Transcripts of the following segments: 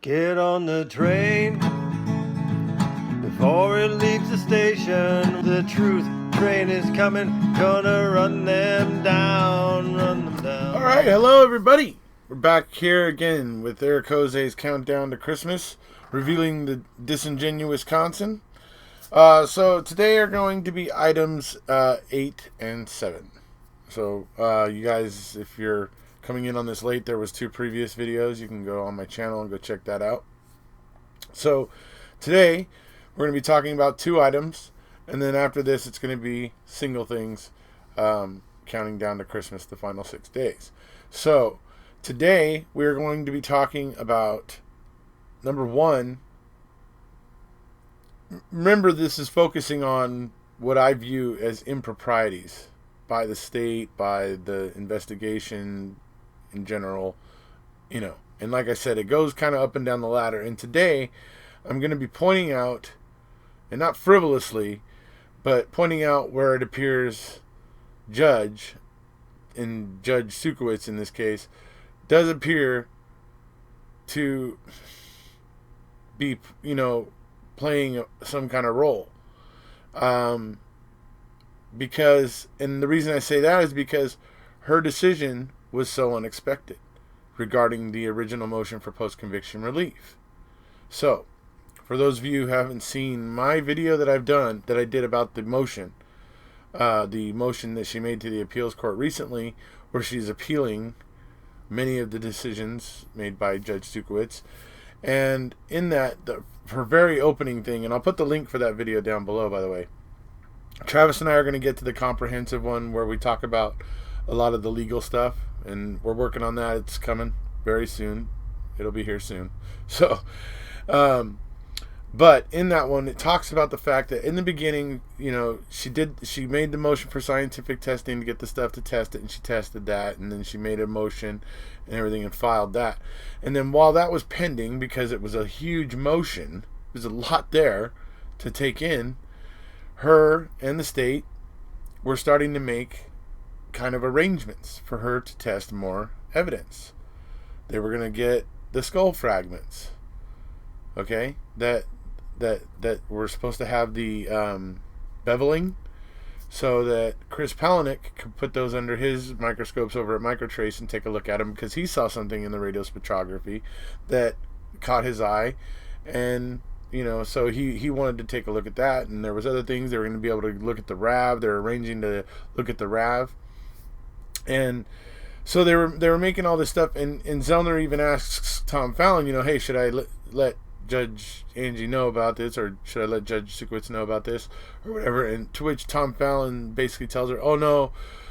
Get on the train before it leaves the station. The truth train is coming, gonna run them down, run them down. All right, hello everybody. We're back here again with Eric Jose's Countdown to Christmas, revealing the DisingenuWisconsin. So today are going to be items 8 and 7. So you guys, if you're coming in on this late, there was 2 previous videos. You can go on my channel and go check that out. So today we're going to be talking about 2 items, and then after this it's going to be single things, counting down to Christmas, the final 6 days. So today we're going to be talking about number 1. Remember, this is focusing on what I view as improprieties by the state, by the investigation in general, and like I said, it goes kind of up and down the ladder. And today I'm going to be pointing out, and not frivolously, but pointing out where it appears Judge Sukowitz in this case does appear to be, playing some kind of role. Because, and the reason I say that is because her decision was so unexpected regarding the original motion for post-conviction relief. So, for those of you who haven't seen my video that I did about the motion that she made to the appeals court recently, where she's appealing many of the decisions made by Judge Sukowitz, and in that, her very opening thing, and I'll put the link for that video down below, by the way. Travis and I are going to get to the comprehensive one where we talk about a lot of the legal stuff, and we're working on that. It's coming very soon. It'll be here soon. So, but in that one, it talks about the fact that in the beginning, she made the motion for scientific testing to get the stuff to test it, and she tested that, and then she made a motion and everything and filed that. And then while that was pending, because it was a huge motion, there's a lot there to take in, her and the state were starting to make kind of arrangements for her to test more evidence. They were going to get the skull fragments, okay, that were supposed to have the beveling, so that Chris Palahniuk could put those under his microscopes over at Microtrace and take a look at them, because he saw something in the radiospectrography that caught his eye, and so he wanted to take a look at that. And there was other things. They were going to be able to look at the RAV. They're arranging to look at the RAV. And so they were making all this stuff. And Zellner even asks Tom Fallon, hey, should I let Judge Angie know about this, or should I let Judge Sukowitz know about this, or whatever? And to which Tom Fallon basically tells her, oh, no,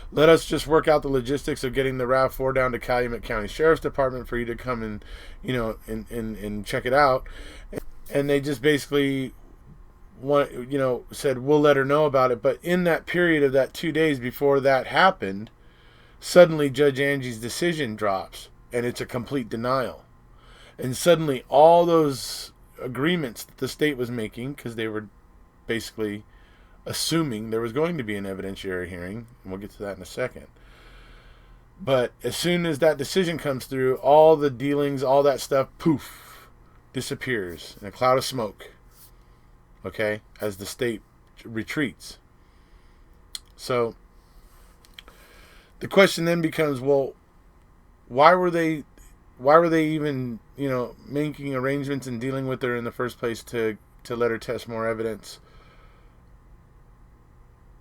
let us just work out the logistics of getting the RAV4 down to Calumet County Sheriff's Department for you to come and, and check it out. And they just basically said, we'll let her know about it. But in that period of that 2 days before that happened, suddenly Judge Angie's decision drops, and it's a complete denial. And suddenly all those agreements that the state was making, because they were basically assuming there was going to be an evidentiary hearing, and we'll get to that in a second. But as soon as that decision comes through, all the dealings, all that stuff, poof, disappears in a cloud of smoke, okay, as the state retreats. So the question then becomes, well, why were they even making arrangements and dealing with her in the first place to let her test more evidence,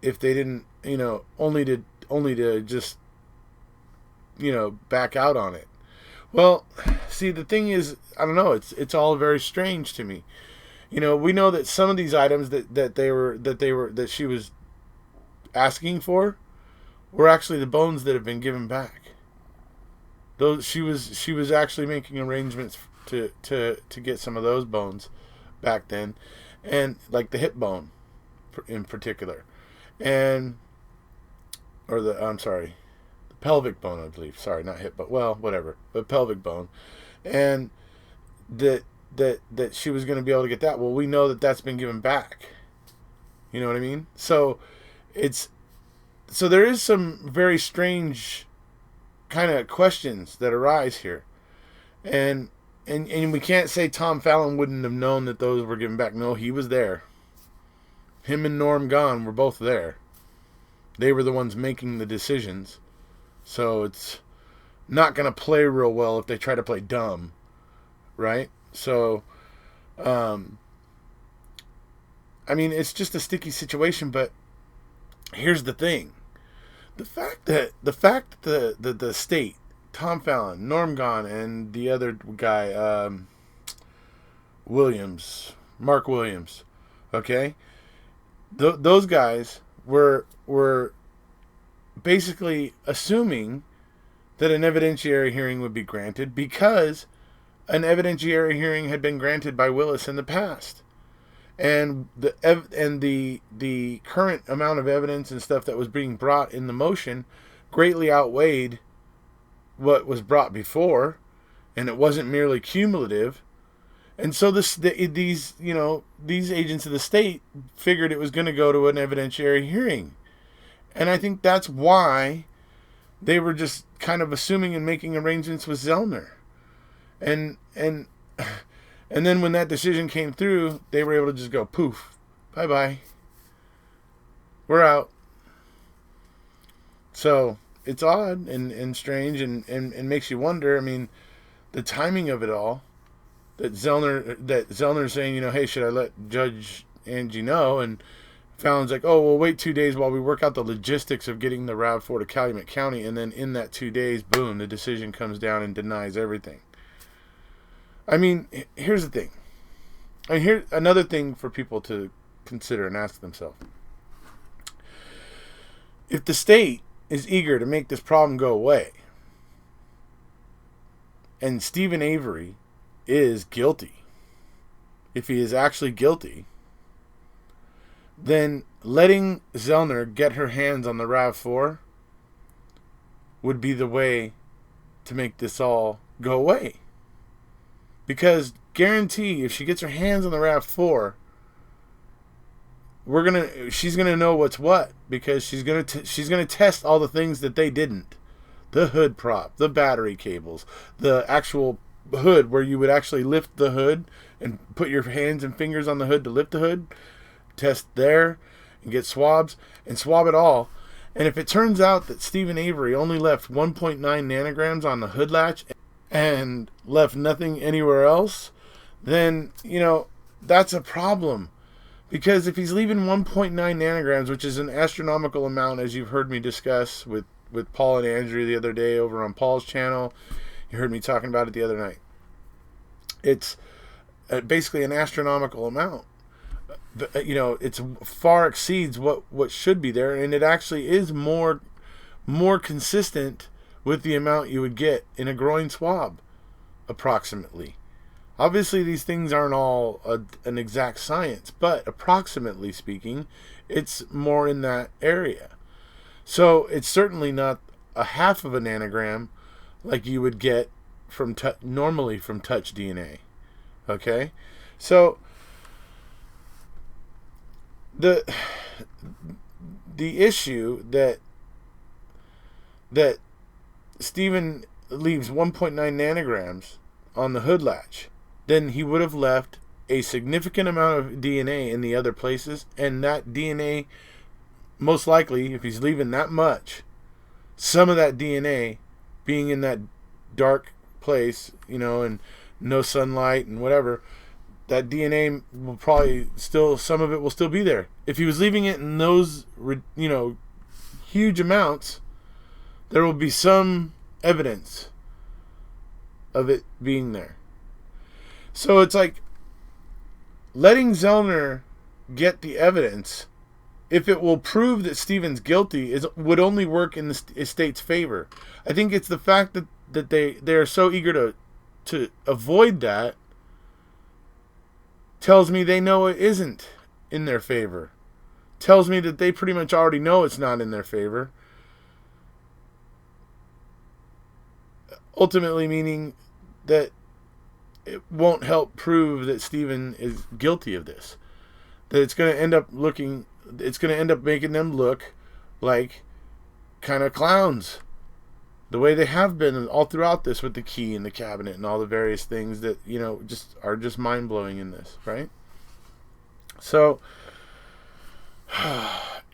if they didn't, only to just back out on it? Well, see, the thing is, I don't know, it's all very strange to me. We know that some of these items that she was asking for were actually the bones that have been given back. Those she was actually making arrangements to get some of those bones back then, and like the hip bone in particular, pelvic bone, I believe. Sorry, not hip, but whatever. But pelvic bone. And that she was going to be able to get that. Well, we know that that's been given back. You know what I mean? So there is some very strange kind of questions that arise here. And And we can't say Tom Fallon wouldn't have known that those were given back. No, he was there. Him and Norm Gahn were both there. They were the ones making the decisions. So it's not going to play real well if they try to play dumb. Right? So, I mean, it's just a sticky situation, but here's the thing. The fact that the state, Tom Fallon, Norm Gahn, and the other guy, Mark Williams, okay? Those guys were basically assuming that an evidentiary hearing would be granted because an evidentiary hearing had been granted by Willis in the past. And the current amount of evidence and stuff that was being brought in the motion greatly outweighed what was brought before, and it wasn't merely cumulative. And so these agents of the state figured it was going to go to an evidentiary hearing. And I think that's why they were just kind of assuming and making arrangements with Zellner. And then when that decision came through, they were able to just go, poof, bye-bye. We're out. So it's odd and strange and makes you wonder. I mean, the timing of it all, that Zellner's saying, hey, should I let Judge Angie know? And Fallon's like, oh, we'll wait 2 days while we work out the logistics of getting the RAV4 to Calumet County. And then in that 2 days, boom, the decision comes down and denies everything. I mean, here's the thing. Here's another thing for people to consider and ask themselves. If the state is eager to make this problem go away, and Stephen Avery is guilty, if he is actually guilty, then letting Zellner get her hands on the RAV4 would be the way to make this all go away. Because guarantee if she gets her hands on the RAV4, she's gonna know what's what, because she's gonna test all the things that they didn't. The hood prop, the battery cables, the actual hood where you would actually lift the hood and put your hands and fingers on the hood to lift the hood. Test there and get swabs and swab it all. And if it turns out that Stephen Avery only left 1.9 nanograms on the hood latch and left nothing anywhere else, then, that's a problem. Because if he's leaving 1.9 nanograms, which is an astronomical amount, as you've heard me discuss with Paul and Andrew the other day over on Paul's channel, you heard me talking about it the other night. It's basically an astronomical amount. It far exceeds what should be there, and it actually is more consistent with the amount you would get in a groin swab, approximately. Obviously, these things aren't all an exact science, but approximately speaking, it's more in that area. So it's certainly not a half of a nanogram like you would get from normally from touch DNA. Okay? So the issue that Stephen leaves 1.9 nanograms on the hood latch, then he would have left a significant amount of DNA in the other places, and that DNA, most likely, if he's leaving that much, some of that DNA being in that dark place, and no sunlight and whatever, that DNA will probably some of it will still be there. If he was leaving it in those, huge amounts, there will be some evidence of it being there. So it's like letting Zellner get the evidence, if it will prove that Stephen's guilty, would only work in the state's favor. I think it's the fact that they are so eager to avoid that tells me they know it isn't in their favor. Tells me that they pretty much already know it's not in their favor. Ultimately meaning that it won't help prove that Stephen is guilty of this. That it's going to end up making them look like kind of clowns. the way they have been all throughout this with the key and the cabinet and all the various things that, you know, just are just mind-blowing in this, right? So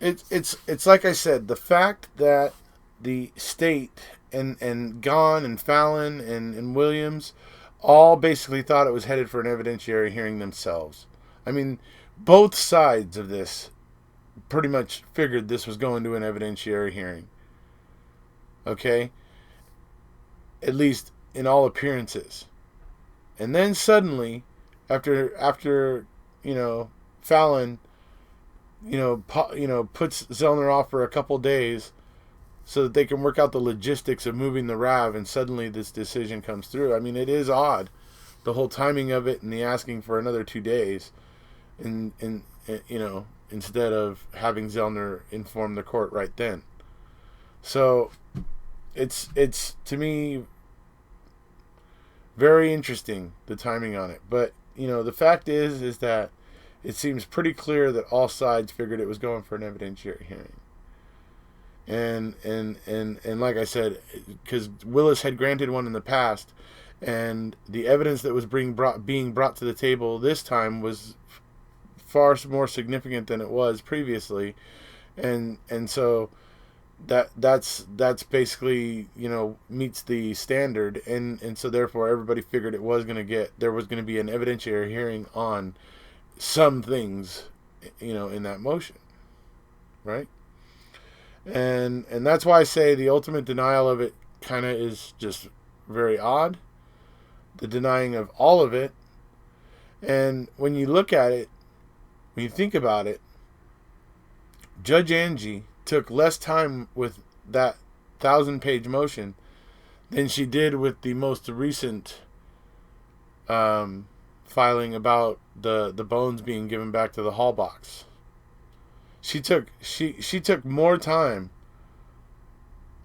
it's like I said, the fact that the state and Gahn and Fallon and Williams all basically thought it was headed for an evidentiary hearing themselves. I mean, both sides of this pretty much figured this was going to an evidentiary hearing. Okay? At least in all appearances. And then suddenly, after you know, Fallon, puts Zellner off for a couple days so that they can work out the logistics of moving the RAV, and suddenly this decision comes through. I mean, it is odd, the whole timing of it and the asking for another 2 days, and instead of having Zellner inform the court right then. So it's to me very interesting, the timing on it. But the fact is that it seems pretty clear that all sides figured it was going for an evidentiary hearing. And like I said, because Willis had granted one in the past, and the evidence that was being brought to the table this time was far more significant than it was previously, and so that's basically meets the standard, and so therefore everybody figured there was going to be an evidentiary hearing on some things in that motion, right? And that's why I say the ultimate denial of it kind of is just very odd, the denying of all of it. And when you look at it, when you think about it, Judge Angie took less time with that 1,000-page motion than she did with the most recent filing about the bones being given back to the hall box. She took more time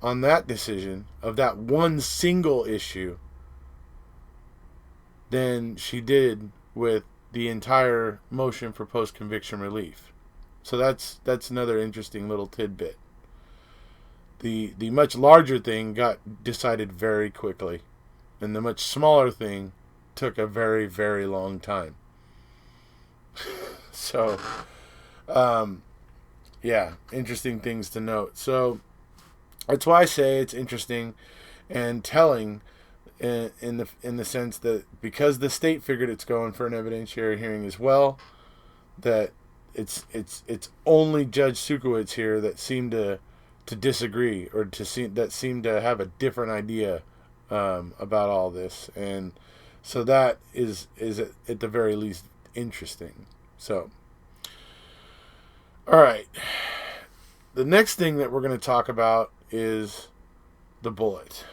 on that decision of that one single issue than she did with the entire motion for post-conviction relief. So that's another interesting little tidbit. The much larger thing got decided very quickly, and the much smaller thing took a very, very long time. So, yeah, interesting things to note. So that's why I say it's interesting and telling in the sense that because the state figured it's going for an evidentiary hearing as well, that it's only Judge Sukowitz here that seemed to disagree, or that seemed to have a different idea about all this, and so that is at the very least interesting. So, all right, the next thing that we're going to talk about is the bullet.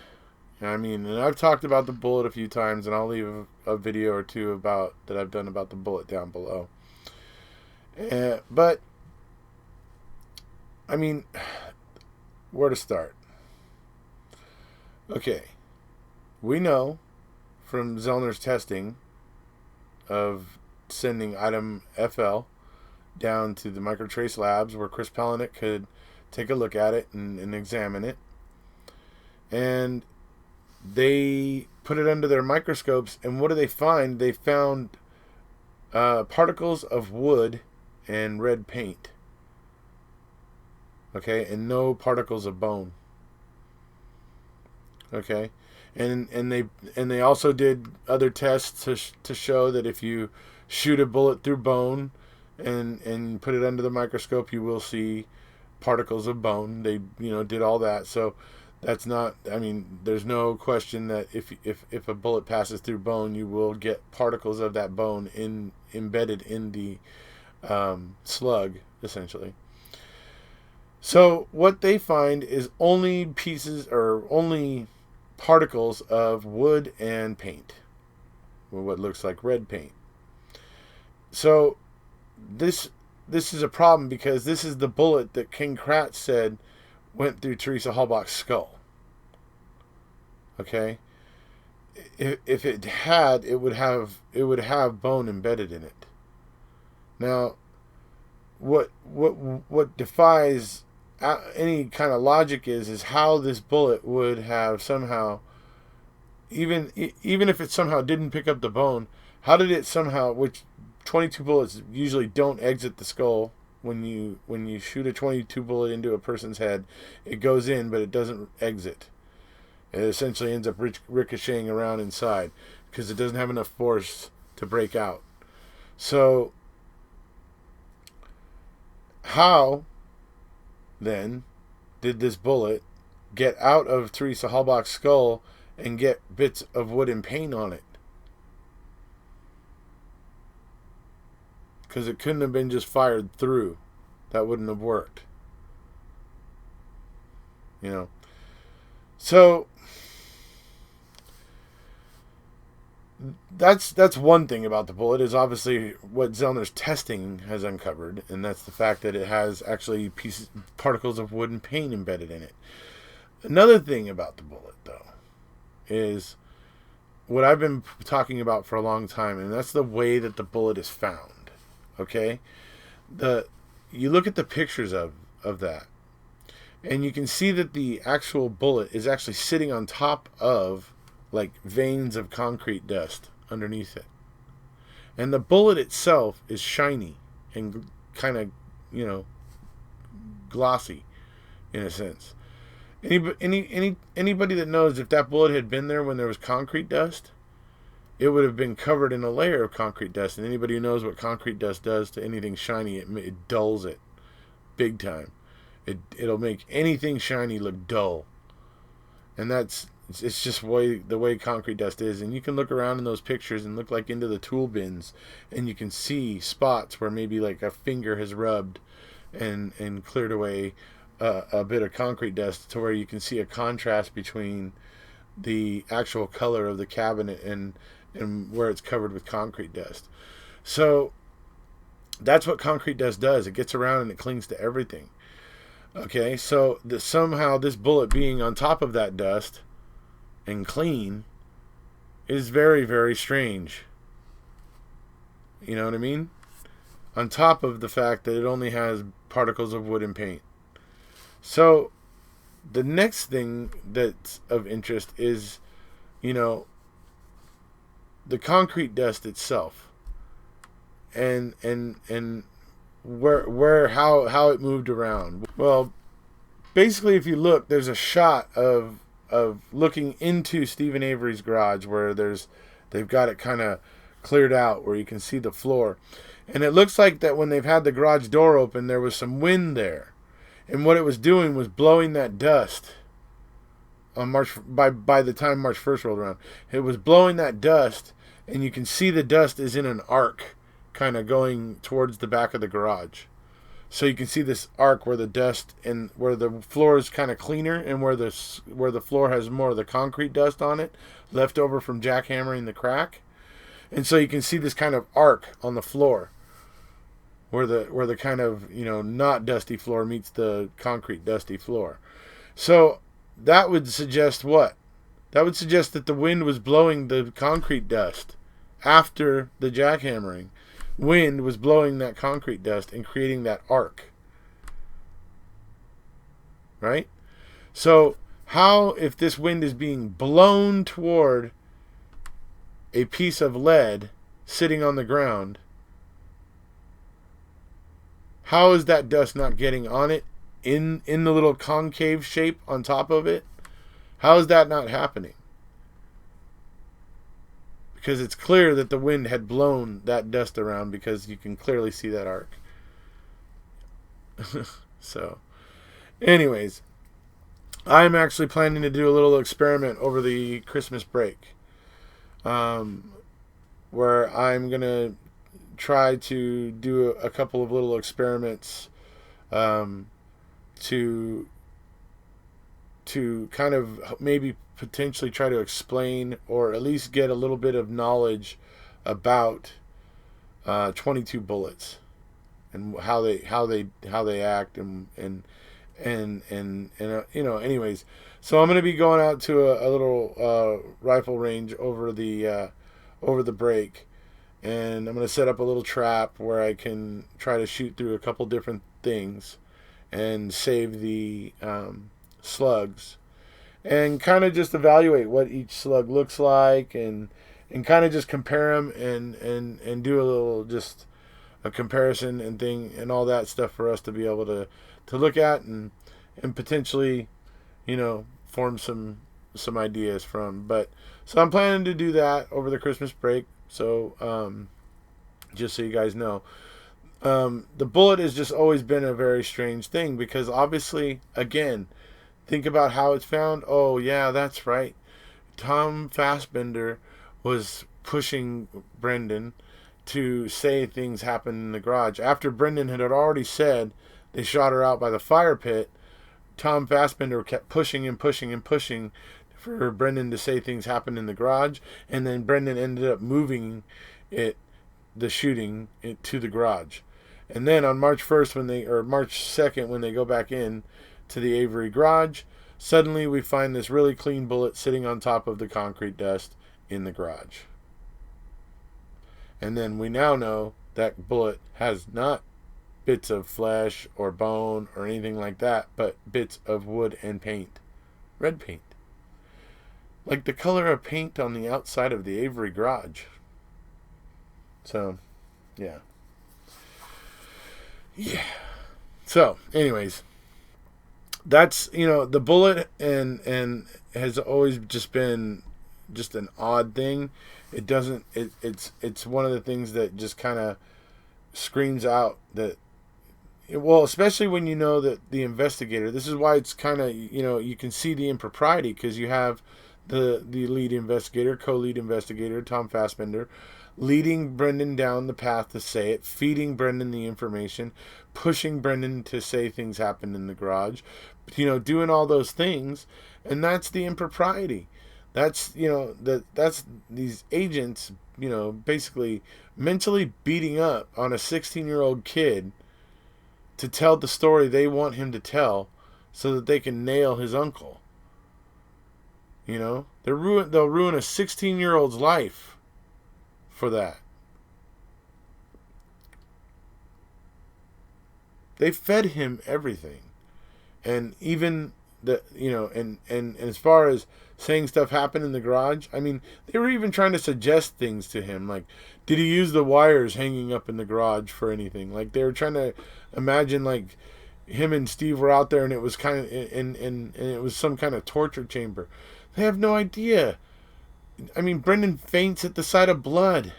I mean, and I've talked about the bullet a few times, and I'll leave a video or two that I've done about the bullet down below. But, I mean, where to start? Okay, we know from Zellner's testing of sending item FL down to the microtrace labs where Chris Palahniuk could take a look at it and examine it. And they put it under their microscopes, and what do they find? They found particles of wood and red paint. Okay, and no particles of bone. Okay, and they also did other tests to show that if you shoot a bullet through bone and put it under the microscope, you will see particles of bone. They did all that. So that's not, I mean, there's no question that if a bullet passes through bone, you will get particles of that bone embedded in the slug, essentially. So what they find is only particles of wood and paint, or what looks like red paint. So this is a problem, because this is the bullet that King Kratz said went through Teresa Halbach's skull. Okay, if it had, it would have bone embedded in it. Now, what defies any kind of logic is how this bullet would have somehow, even if it somehow didn't pick up the bone, how did it somehow, which 22 bullets usually don't exit the skull. When you shoot a 22 bullet into a person's head, it goes in, but it doesn't exit. It essentially ends up ricocheting around inside because it doesn't have enough force to break out. So, how then did this bullet get out of Teresa Halbach's skull and get bits of wood and paint on it? Because it couldn't have been just fired through. That wouldn't have worked. So that's one thing about the bullet, is obviously what Zellner's testing has uncovered, and that's the fact that it has actually particles of wood and paint embedded in it. Another thing about the bullet, though, is what I've been talking about for a long time, and that's the way that the bullet is found. Okay, you look at the pictures of that, and you can see that the actual bullet is actually sitting on top of like veins of concrete dust underneath it, and the bullet itself is shiny and kind of glossy in a sense. Anybody that knows, if that bullet had been there when there was concrete dust, it would have been covered in a layer of concrete dust. And anybody who knows what concrete dust does to anything shiny, it dulls it big time. It'll make anything shiny look dull. And it's just the way concrete dust is. And you can look around in those pictures and look like into the tool bins, and you can see spots where maybe like a finger has rubbed and cleared away a bit of concrete dust, to where you can see a contrast between the actual color of the cabinet and where it's covered with concrete dust. So that's what concrete dust does. It gets around and it clings to everything. Okay, so somehow this bullet being on top of that dust and clean is very, very strange. You know what I mean? On top of the fact that it only has particles of wood and paint. So the next thing that's of interest is, the concrete dust itself, and how it moved around. Well, basically, if you look, there's a shot of looking into Stephen Avery's garage where they've got it kind of cleared out where you can see the floor, and it looks like that when they've had the garage door open, there was some wind there, and what it was doing was blowing that dust. On by the time March 1st rolled around, it was blowing that dust, and you can see the dust is in an arc kind of going towards the back of the garage. So you can see this arc where the dust and where the floor is kind of cleaner, and where the floor has more of the concrete dust on it left over from jackhammering the crack. And so you can see this kind of arc on the floor where the kind of not dusty floor meets the concrete dusty floor. So that would suggest what? That would suggest that the wind was blowing the concrete dust after the jackhammering. Wind was blowing that concrete dust and creating that arc. Right? So how, if this wind is being blown toward a piece of lead sitting on the ground, how is that dust not getting on it in the little concave shape on top of it? How is that not happening? Because it's clear that the wind had blown that dust around, because you can clearly see that arc. So, anyways, I'm actually planning to do a little experiment over the Christmas break, where I'm going to try to do a couple of little experiments to kind of maybe potentially try to explain, or at least get a little bit of knowledge about 22 bullets and how they act and anyways. So I'm going to be going out to a little rifle range over the break, and I'm going to set up a little trap where I can try to shoot through a couple different things and save the slugs, and kind of just evaluate what each slug looks like, and kind of just compare them, and do a little just a comparison and thing and all that stuff for us to be able to look at, and potentially, form some ideas from. But so I'm planning to do that over the Christmas break. So just so you guys know, the bullet has just always been a very strange thing, because obviously, again, think about how it's found. Oh yeah, that's right. Tom Fassbender was pushing Brendan to say things happened in the garage. After Brendan had already said they shot her out by the fire pit, Tom Fassbender kept pushing and pushing and pushing for Brendan to say things happened in the garage, and then Brendan ended up moving the shooting to the garage. And then on March 1st, March 2nd, when they go back in to the Avery garage, suddenly we find this really clean bullet sitting on top of the concrete dust in the garage. And then we now know that bullet has not bits of flesh or bone or anything like that, but bits of wood and paint. Red paint. Like the color of paint on the outside of the Avery garage. So, yeah. Yeah. So, anyways, that's, the bullet and has always just been just an odd thing. It doesn't, it's one of the things that just kind of screams out that, well, especially when you know that the investigator, this is why it's kind of, you can see the impropriety, because you have the lead investigator, co-lead investigator, Tom Fassbender, leading Brendan down the path to say it, feeding Brendan the information, pushing Brendan to say things happened in the garage, doing all those things, and that's the impropriety. That's, that's these agents, basically mentally beating up on a 16-year-old kid to tell the story they want him to tell so that they can nail his uncle. They'll ruin a 16-year-old's life for that. They fed him everything. And even and as far as saying stuff happened in the garage, I mean, they were even trying to suggest things to him, like, did he use the wires hanging up in the garage for anything? Like, they were trying to imagine, like, him and Steve were out there and it was kind of, and it was some kind of torture chamber. They have no idea. I mean, Brendan faints at the sight of blood.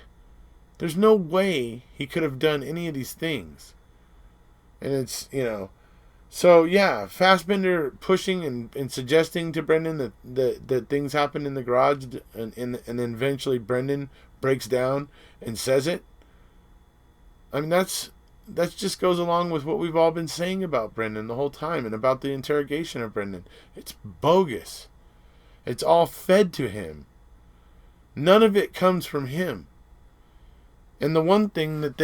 There's no way he could have done any of these things. And it's, so yeah, Fassbender pushing and suggesting to Brendan that things happen in the garage, and then eventually Brendan breaks down and says it. I mean, that just goes along with what we've all been saying about Brendan the whole time, and about the interrogation of Brendan. It's bogus. It's all fed to him. None of it comes from him. And the one thing that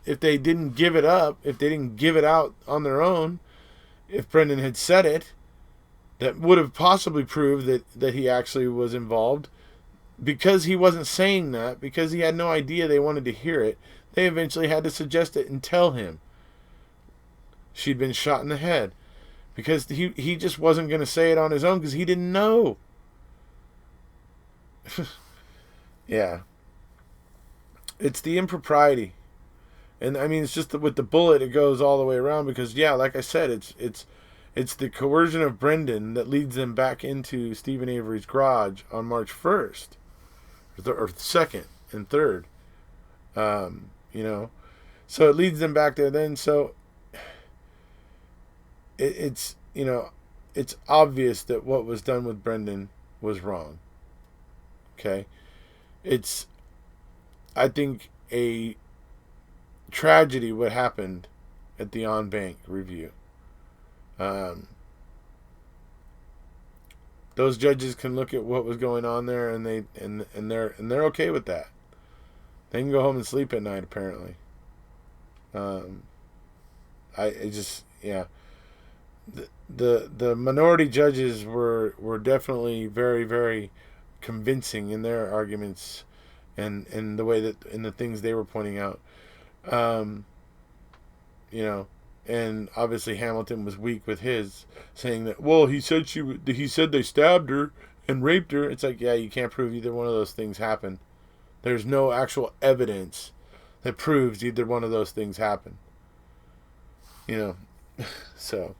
if they didn't give it up, if they didn't give it out on their own, if Brendan had said it, that would have possibly proved that he actually was involved. Because he wasn't saying that, because he had no idea they wanted to hear it, they eventually had to suggest it and tell him she'd been shot in the head. Because he just wasn't going to say it on his own, because he didn't know. Yeah. It's the impropriety. And I mean, it's just with the bullet, it goes all the way around, because, yeah, like I said, it's the coercion of Brendan that leads them back into Stephen Avery's garage on March 1st, or 2nd and 3rd. So it leads them back there then. So it's obvious that what was done with Brendan was wrong. Okay. It's, I think, a tragedy what happened at the On Bank review. Those judges can look at what was going on there, and they're okay with that. They can go home and sleep at night, apparently. The minority judges were definitely very, very convincing in their arguments, and the way that in the things they were pointing out. and obviously Hamilton was weak with his, saying that, well, he said they stabbed her and raped her. It's like, yeah, you can't prove either one of those things happened. There's no actual evidence that proves either one of those things happened. So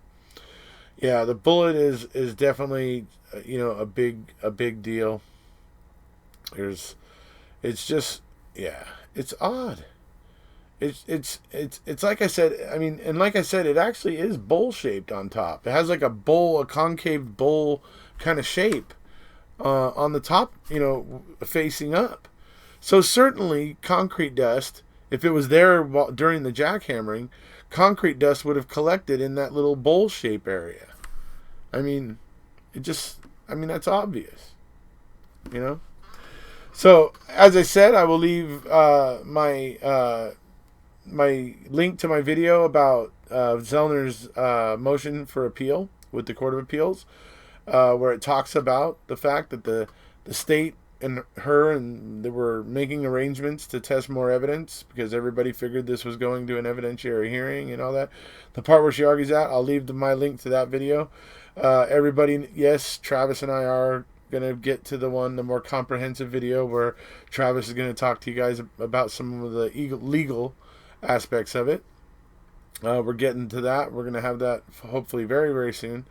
yeah, the bullet is definitely a big deal. It's just, yeah, it's odd. It's like I said. I mean, and like I said, it actually is bowl shaped on top. It has like a concave bowl kind of shape on the top, facing up. So certainly concrete dust, if it was there during the jackhammering, concrete dust would have collected in that little bowl shape area. I mean, that's obvious, So as I said, I will leave my link to my video about Zellner's motion for appeal with the Court of Appeals, where it talks about the fact that the state and they were making arrangements to test more evidence because everybody figured this was going to an evidentiary hearing and all that. The part where she argues that, I'll leave my link to that video. Everybody, yes, Travis and I are going to get to the more comprehensive video where Travis is going to talk to you guys about some of the legal aspects of it. We're getting to that. We're going to have that hopefully very, very soon.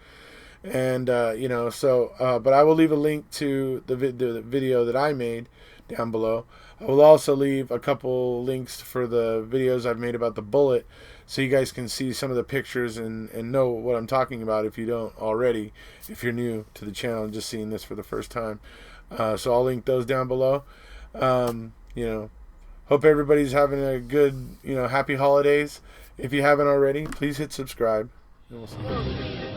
And, but I will leave a link to the video that I made down below. I will also leave a couple links for the videos I've made about the bullet so you guys can see some of the pictures and know what I'm talking about if you don't already, if you're new to the channel and just seeing this for the first time. So I'll link those down below. Hope everybody's having a good, happy holidays. If you haven't already, please hit subscribe. And we'll see you.